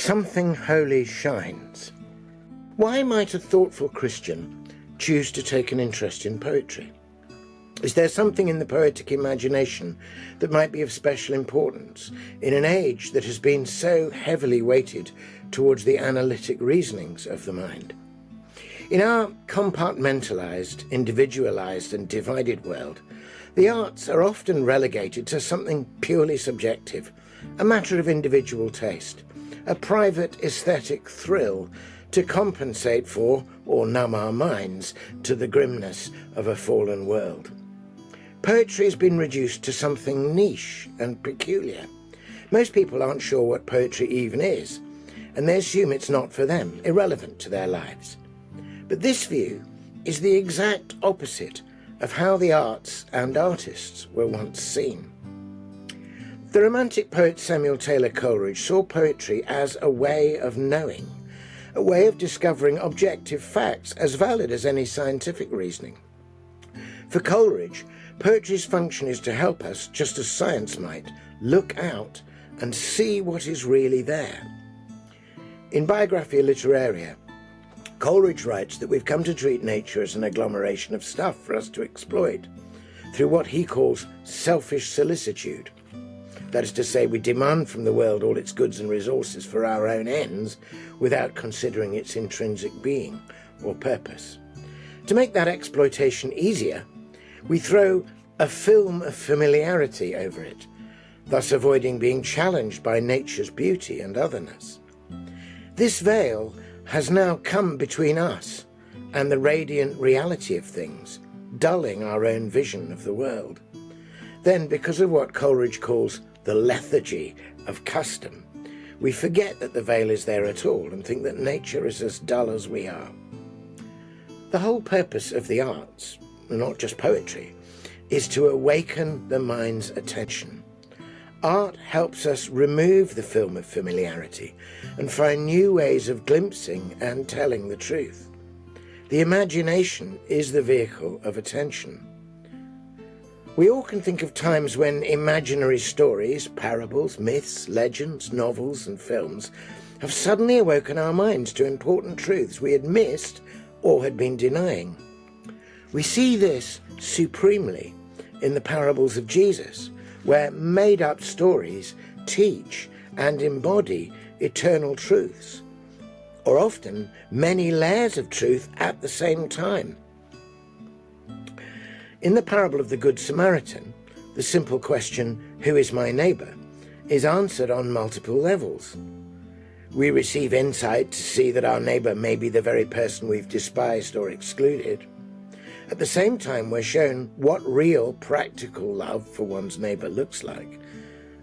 Something holy shines. Why might a thoughtful Christian choose to take an interest in poetry? Is there something in the poetic imagination that might be of special importance in an age that has been so heavily weighted towards the analytic reasonings of the mind? In our compartmentalized, individualized and divided world, the arts are often relegated to something purely subjective, a matter of individual taste, a private aesthetic thrill to compensate for or numb our minds to the grimness of a fallen world. Poetry has been reduced to something niche and peculiar. Most people aren't sure what poetry even is, and they assume it's not for them, irrelevant to their lives. But this view is the exact opposite of how the arts and artists were once seen. The Romantic poet Samuel Taylor Coleridge saw poetry as a way of knowing, a way of discovering objective facts as valid as any scientific reasoning. For Coleridge, poetry's function is to help us, just as science might, look out and see what is really there. In Biographia Literaria, Coleridge writes that we've come to treat nature as an agglomeration of stuff for us to exploit, through what he calls selfish solicitude. That is to say, we demand from the world all its goods and resources for our own ends without considering its intrinsic being or purpose. To make that exploitation easier, we throw a film of familiarity over it, thus avoiding being challenged by nature's beauty and otherness. This veil has now come between us and the radiant reality of things, dulling our own vision of the world. Then, because of what Coleridge calls the lethargy of custom, we forget that the veil is there at all and think that nature is as dull as we are. The whole purpose of the arts, not just poetry, is to awaken the mind's attention. Art helps us remove the film of familiarity and find new ways of glimpsing and telling the truth. The imagination is the vehicle of attention. We all can think of times when imaginary stories, parables, myths, legends, novels and films have suddenly awoken our minds to important truths we had missed or had been denying. We see this supremely in the parables of Jesus, where made-up stories teach and embody eternal truths, or often many layers of truth at the same time. In the parable of the Good Samaritan, the simple question, "Who is my neighbour?" is answered on multiple levels. We receive insight to see that our neighbour may be the very person we've despised or excluded. At the same time, we're shown what real, practical love for one's neighbour looks like.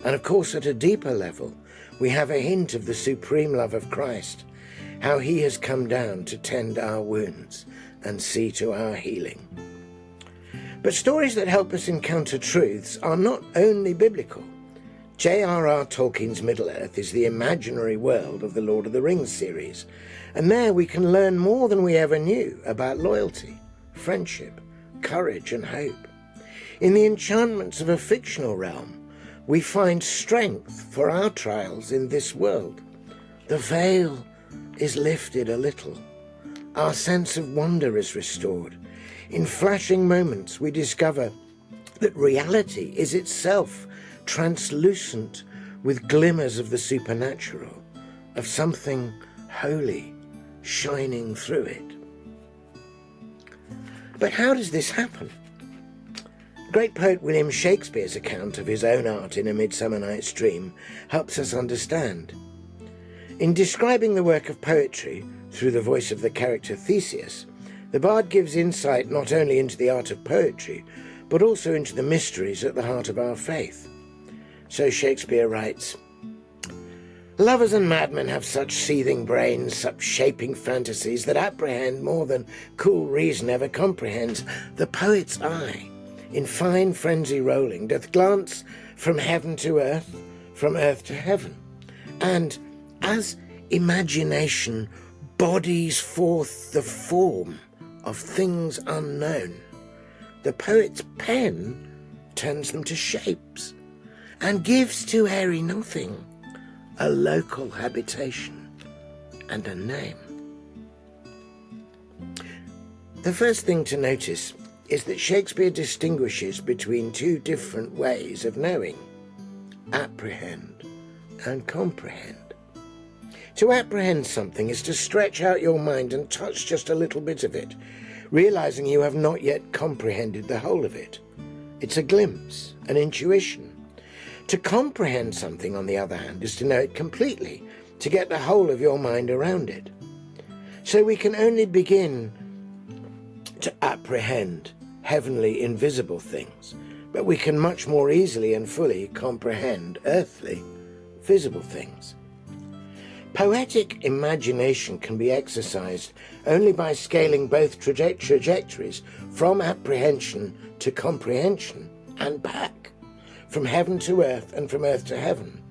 And of course, at a deeper level, we have a hint of the supreme love of Christ, how he has come down to tend our wounds and see to our healing. But stories that help us encounter truths are not only biblical. J.R.R. Tolkien's Middle-earth is the imaginary world of the Lord of the Rings series, and there we can learn more than we ever knew about loyalty, friendship, courage and hope. In the enchantments of a fictional realm, we find strength for our trials in this world. The veil is lifted a little. Our sense of wonder is restored. In flashing moments, we discover that reality is itself translucent with glimmers of the supernatural, of something holy shining through it. But how does this happen? Great poet William Shakespeare's account of his own art in A Midsummer Night's Dream helps us understand. In describing the work of poetry through the voice of the character Theseus, the bard gives insight not only into the art of poetry, but also into the mysteries at the heart of our faith. So Shakespeare writes, "Lovers and madmen have such seething brains, such shaping fantasies that apprehend more than cool reason ever comprehends. The poet's eye, in fine frenzy rolling, doth glance from heaven to earth, from earth to heaven. And as imagination bodies forth the form of things unknown, the poet's pen turns them to shapes, and gives to airy nothing a local habitation, and a name. The first thing to notice is that Shakespeare distinguishes between two different ways of knowing: apprehend and comprehend. To apprehend something is to stretch out your mind and touch just a little bit of it, realizing you have not yet comprehended the whole of it. It's a glimpse, an intuition. To comprehend something, on the other hand, is to know it completely, to get the whole of your mind around it. So we can only begin to apprehend heavenly, invisible things, but we can much more easily and fully comprehend earthly, visible things. Poetic imagination can be exercised only by scaling both trajectories from apprehension to comprehension and back, from heaven to earth and from earth to heaven.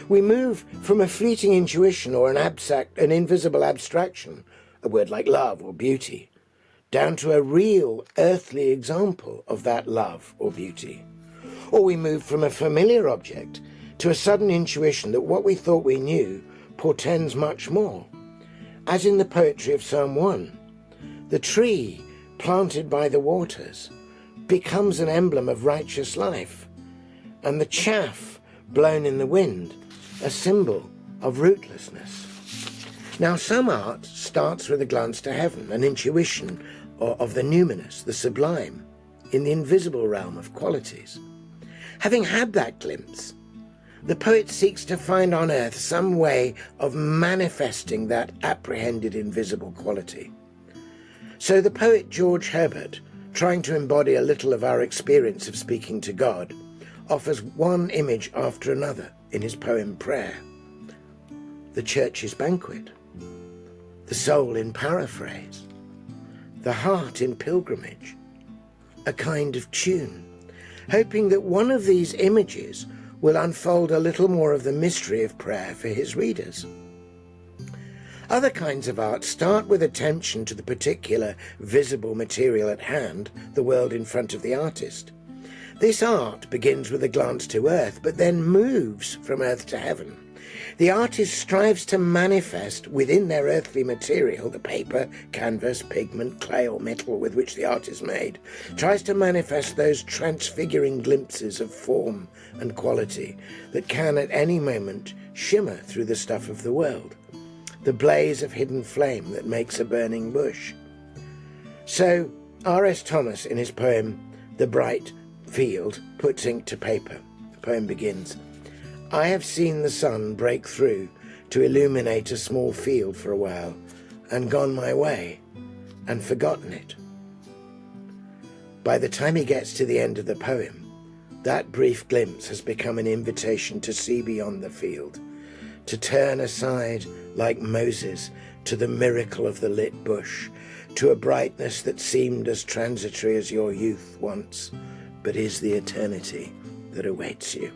We move from a fleeting intuition or an invisible abstraction, a word like love or beauty, down to a real earthly example of that love or beauty. Or we move from a familiar object to a sudden intuition that what we thought we knew portends much more. As in the poetry of Psalm 1, the tree planted by the waters becomes an emblem of righteous life, and the chaff blown in the wind a symbol of rootlessness. Now, some art starts with a glance to heaven, an intuition of the numinous, the sublime, in the invisible realm of qualities. Having had that glimpse, the poet seeks to find on earth some way of manifesting that apprehended invisible quality. So the poet George Herbert, trying to embody a little of our experience of speaking to God, offers one image after another in his poem Prayer: the church's banquet, the soul in paraphrase, the heart in pilgrimage, a kind of tune, hoping that one of these images will unfold a little more of the mystery of prayer for his readers. Other kinds of art start with attention to the particular visible material at hand, the world in front of the artist. This art begins with a glance to earth, but then moves from earth to heaven. The artist strives to manifest within their earthly material, the paper, canvas, pigment, clay or metal with which the art is made, tries to manifest those transfiguring glimpses of form and quality that can at any moment shimmer through the stuff of the world, the blaze of hidden flame that makes a burning bush. So R.S. Thomas, in his poem The Bright Field, puts ink to paper. The poem begins: I have seen the sun break through to illuminate a small field for a while, and gone my way, and forgotten it. By the time he gets to the end of the poem, that brief glimpse has become an invitation to see beyond the field, to turn aside like Moses to the miracle of the lit bush, to a brightness that seemed as transitory as your youth once, but is the eternity that awaits you.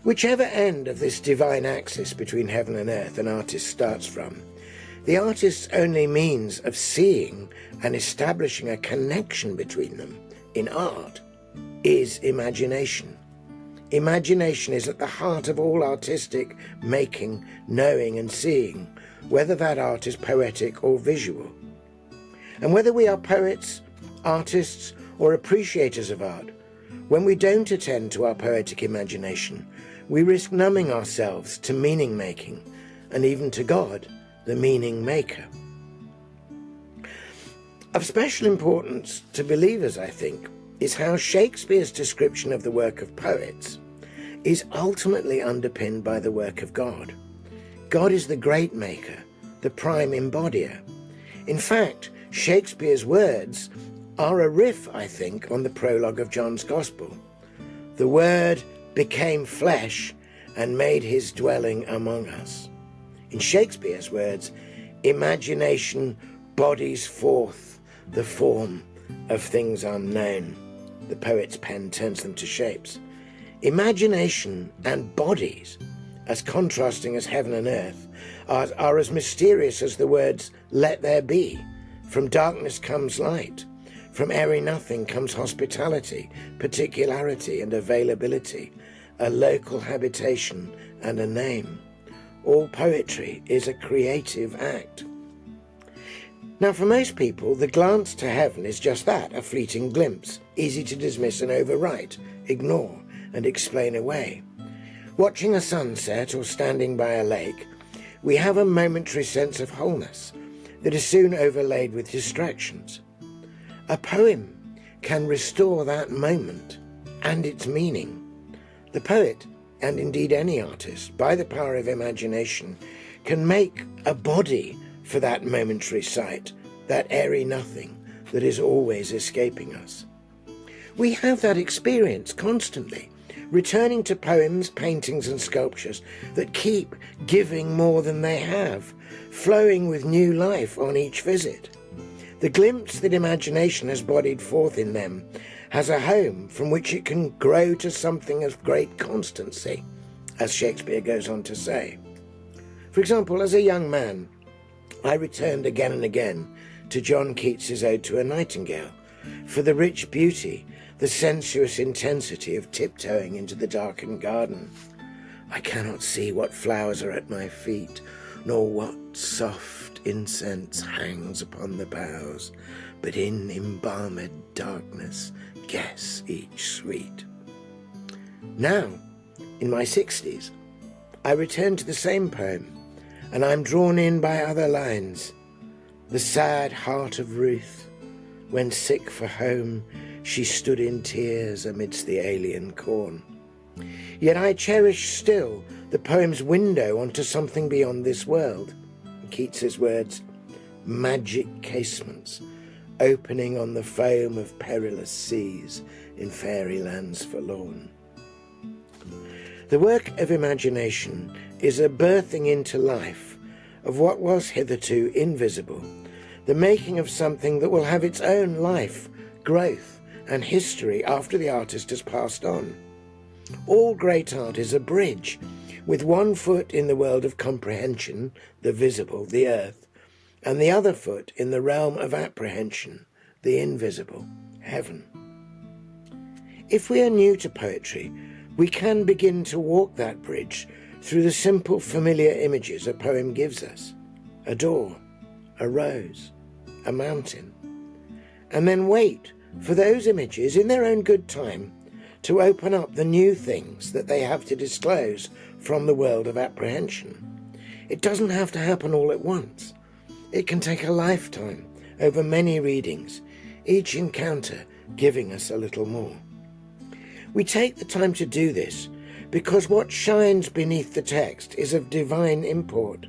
Whichever end of this divine axis between heaven and earth an artist starts from, the artist's only means of seeing and establishing a connection between them in art is imagination. Imagination is at the heart of all artistic making, knowing and seeing, whether that art is poetic or visual. And whether we are poets, artists, or appreciators of art, when we don't attend to our poetic imagination, we risk numbing ourselves to meaning-making, and even to God, the meaning-maker. Of special importance to believers, I think, is how Shakespeare's description of the work of poets is ultimately underpinned by the work of God. God is the great maker, the prime embodier. In fact, Shakespeare's words are a riff, I think, on the prologue of John's Gospel. The Word became flesh and made his dwelling among us. In Shakespeare's words, imagination bodies forth the form of things unknown. The poet's pen turns them to shapes. Imagination and bodies, as contrasting as heaven and earth, are as mysterious as the words, let there be. From darkness comes light. From airy nothing comes hospitality, particularity and availability. a local habitation, and a name. All poetry is a creative act. Now, for most people, the glance to heaven is just that, a fleeting glimpse, easy to dismiss and overwrite, ignore, and explain away. Watching a sunset or standing by a lake, we have a momentary sense of wholeness that is soon overlaid with distractions. A poem can restore that moment and its meaning. The poet, and indeed any artist, by the power of imagination, can make a body for that momentary sight, that airy nothing that is always escaping us. We have that experience constantly, returning to poems, paintings and sculptures that keep giving more than they have, flowing with new life on each visit. The glimpse that imagination has bodied forth in them has a home from which it can grow to something of great constancy, as Shakespeare goes on to say. For example, as a young man, I returned again and again to John Keats's Ode to a Nightingale for the rich beauty, the sensuous intensity of tiptoeing into the darkened garden. I cannot see what flowers are at my feet, nor what soft incense hangs upon the boughs, but in embalmed darkness guess each sweet. Now, in my 60s, I return to the same poem, and I am drawn in by other lines. The sad heart of Ruth, when sick for home, she stood in tears amidst the alien corn. Yet I cherish still the poem's window onto something beyond this world. Keats's words, magic casements, opening on the foam of perilous seas in fairy lands forlorn. The work of imagination is a birthing into life of what was hitherto invisible, the making of something that will have its own life, growth, and history after the artist has passed on. All great art is a bridge, with one foot in the world of comprehension, the visible, the earth, and the other foot in the realm of apprehension, the invisible, heaven. If we are new to poetry, we can begin to walk that bridge through the simple, familiar images a poem gives us: a door, a rose, a mountain, and then wait for those images in their own good time to open up the new things that they have to disclose from the world of apprehension. It doesn't have to happen all at once. It can take a lifetime over many readings, each encounter giving us a little more. We take the time to do this because what shines beneath the text is of divine import.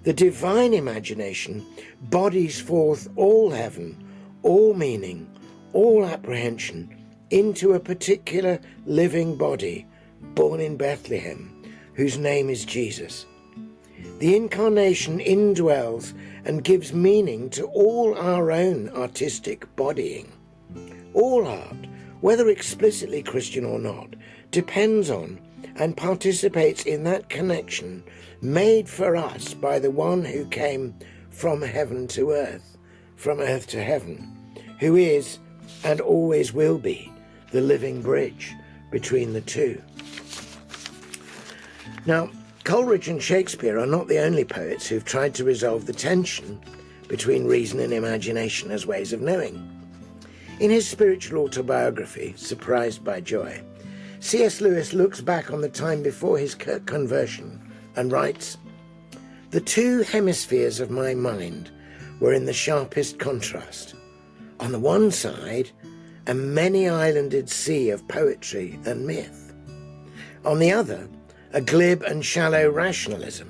The divine imagination bodies forth all heaven, all meaning, all apprehension into a particular living body born in Bethlehem, whose name is Jesus. The incarnation indwells and gives meaning to all our own artistic bodying. All art, whether explicitly Christian or not, depends on and participates in that connection made for us by the one who came from heaven to earth, from earth to heaven, who is and always will be the living bridge between the two. Now, Coleridge and Shakespeare are not the only poets who've tried to resolve the tension between reason and imagination as ways of knowing. In his spiritual autobiography, Surprised by Joy, C.S. Lewis looks back on the time before his conversion and writes, "The two hemispheres of my mind were in the sharpest contrast. On the one side, a many-islanded sea of poetry and myth. On the other, a glib and shallow rationalism.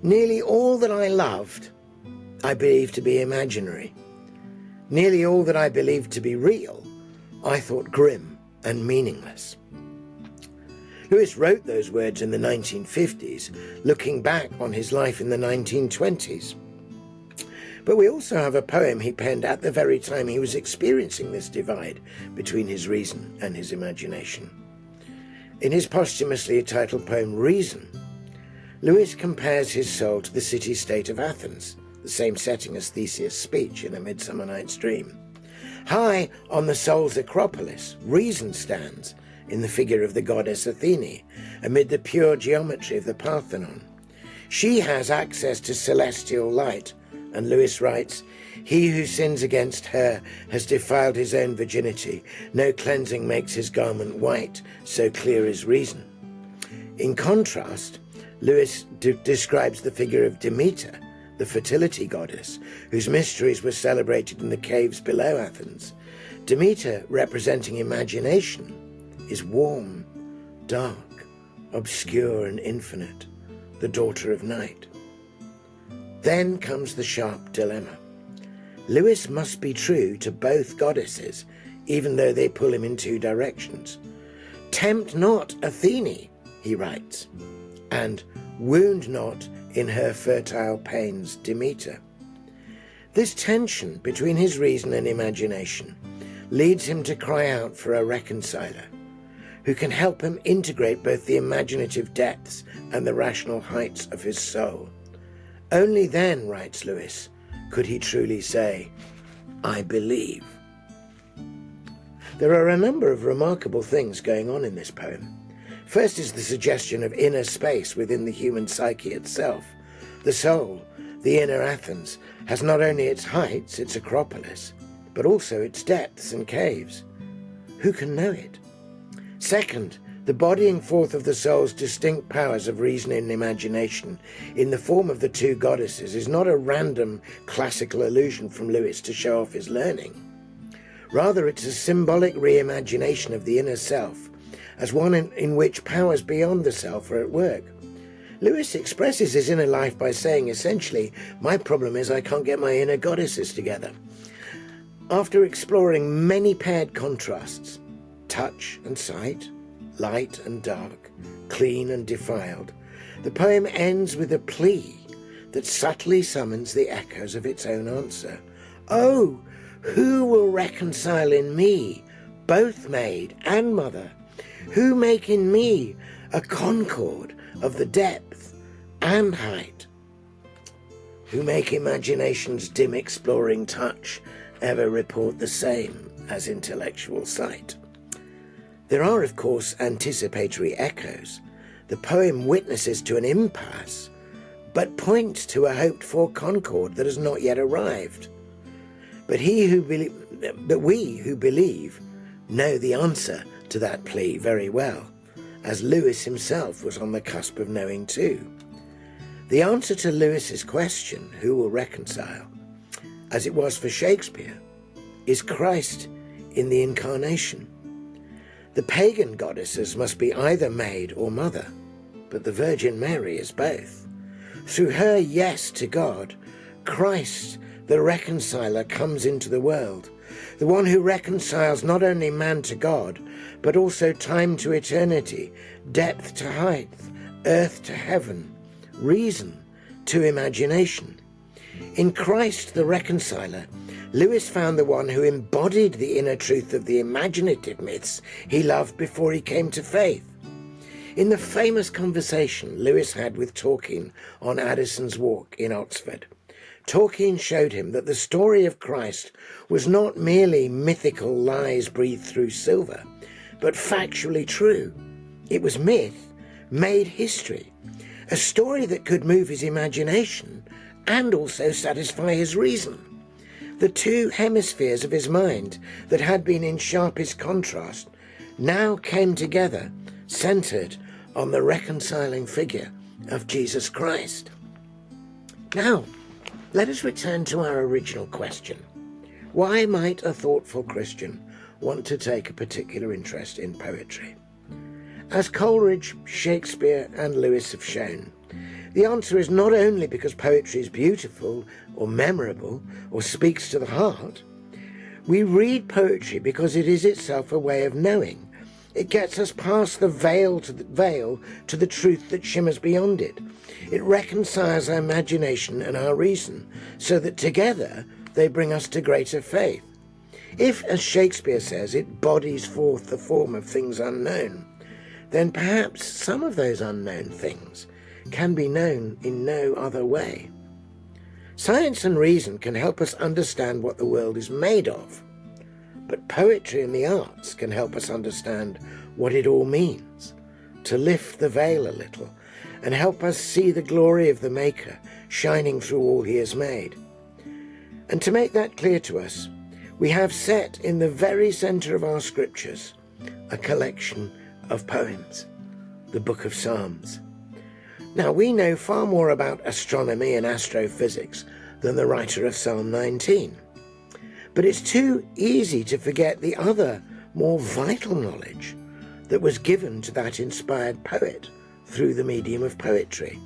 Nearly all that I loved, I believed to be imaginary. Nearly all that I believed to be real, I thought grim and meaningless." Lewis wrote those words in the 1950s, looking back on his life in the 1920s. But we also have a poem he penned at the very time he was experiencing this divide between his reason and his imagination. In his posthumously titled poem Reason, Lewis compares his soul to the city-state of Athens, the same setting as Theseus' speech in A Midsummer Night's Dream. High on the soul's acropolis, reason stands, in the figure of the goddess Athene, amid the pure geometry of the Parthenon. She has access to celestial light, and Lewis writes, "He who sins against her has defiled his own virginity. No cleansing makes his garment white, so clear is reason." In contrast, Lewis describes the figure of Demeter, the fertility goddess, whose mysteries were celebrated in the caves below Athens. Demeter, representing imagination, is warm, dark, obscure and infinite, the daughter of night. Then comes the sharp dilemma. Lewis must be true to both goddesses, even though they pull him in two directions. "Tempt not Athene," he writes, and "wound not in her fertile pains Demeter." This tension between his reason and imagination leads him to cry out for a reconciler who can help him integrate both the imaginative depths and the rational heights of his soul. Only then, writes Lewis, could he truly say, "I believe." There are a number of remarkable things going on in this poem. First is the suggestion of inner space within the human psyche itself. The soul, the inner Athens, has not only its heights, its Acropolis, but also its depths and caves. Who can know it? Second, the bodying forth of the soul's distinct powers of reason and imagination in the form of the two goddesses is not a random classical allusion from Lewis to show off his learning. Rather, it's a symbolic reimagination of the inner self as one in which powers beyond the self are at work. Lewis expresses his inner life by saying, essentially, my problem is I can't get my inner goddesses together. After exploring many paired contrasts, touch and sight, light and dark, clean and defiled, the poem ends with a plea that subtly summons the echoes of its own answer. "Oh, who will reconcile in me, both maid and mother? Who make in me a concord of the depth and height? Who make imagination's dim exploring touch ever report the same as intellectual sight?" There are, of course, anticipatory echoes. The poem witnesses to an impasse, but points to a hoped-for concord that has not yet arrived. But we who believe know the answer to that plea very well, as Lewis himself was on the cusp of knowing too. The answer to Lewis's question, who will reconcile, as it was for Shakespeare, is Christ in the Incarnation. The pagan goddesses must be either maid or mother, but the Virgin Mary is both. Through her yes to God, Christ, the reconciler, comes into the world, the one who reconciles not only man to God, but also time to eternity, depth to height, earth to heaven, reason to imagination. In Christ, the reconciler, Lewis found the one who embodied the inner truth of the imaginative myths he loved before he came to faith. In the famous conversation Lewis had with Tolkien on Addison's Walk in Oxford, Tolkien showed him that the story of Christ was not merely mythical lies breathed through silver, but factually true. It was myth made history, a story that could move his imagination and also satisfy his reason. The two hemispheres of his mind that had been in sharpest contrast now came together, centered on the reconciling figure of Jesus Christ. Now, let us return to our original question. Why might a thoughtful Christian want to take a particular interest in poetry? As Coleridge, Shakespeare, and Lewis have shown, the answer is not only because poetry is beautiful or memorable or speaks to the heart. We read poetry because it is itself a way of knowing. It gets us past the veil to the truth that shimmers beyond it. It reconciles our imagination and our reason so that together they bring us to greater faith. If, as Shakespeare says, it bodies forth the form of things unknown, then perhaps some of those unknown things can be known in no other way. Science and reason can help us understand what the world is made of, But poetry and the arts can help us understand what it all means, to lift the veil a little and help us see the glory of the Maker shining through all he has made. And to make that clear to us, we have set in the very centre of our scriptures a collection of poems, the Book of Psalms. Now, we know far more about astronomy and astrophysics than the writer of Psalm 19. But it's too easy to forget the other, more vital knowledge that was given to that inspired poet through the medium of poetry.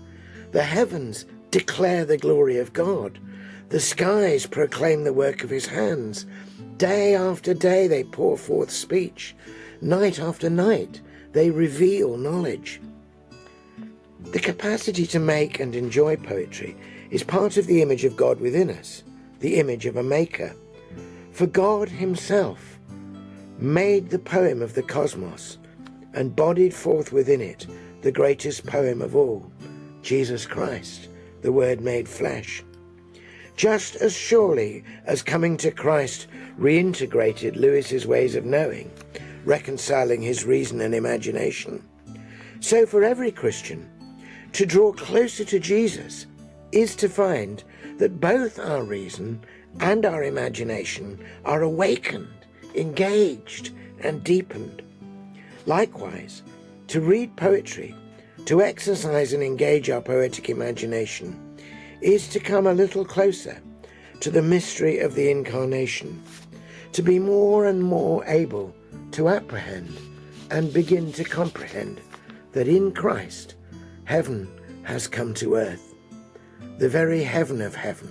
The heavens declare the glory of God. The skies proclaim the work of his hands. Day after day they pour forth speech. Night after night they reveal knowledge. The capacity to make and enjoy poetry is part of the image of God within us, the image of a maker. For God himself made the poem of the cosmos and bodied forth within it the greatest poem of all, Jesus Christ, the Word made flesh. Just as surely as coming to Christ reintegrated Lewis's ways of knowing, reconciling his reason and imagination, so for every Christian, to draw closer to Jesus is to find that both our reason and our imagination are awakened, engaged, and deepened. Likewise, to read poetry, to exercise and engage our poetic imagination, is to come a little closer to the mystery of the Incarnation, to be more and more able to apprehend and begin to comprehend that in Christ, heaven has come to earth. The very heaven of heaven,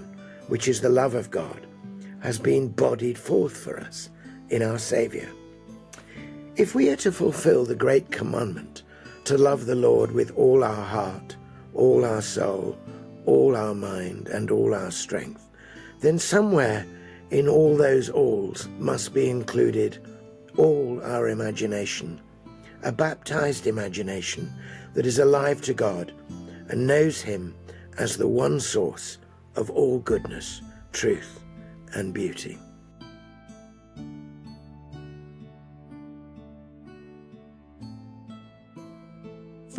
which is the love of God, has been bodied forth for us in our Saviour. If we are to fulfill the great commandment to love the Lord with all our heart, all our soul, all our mind, and all our strength, then somewhere in all those alls must be included all our imagination, a baptized imagination that is alive to God and knows him as the one source of all goodness, truth, and beauty.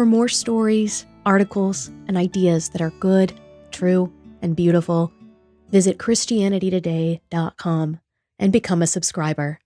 For more stories, articles, and ideas that are good, true, and beautiful, visit ChristianityToday.com and become a subscriber.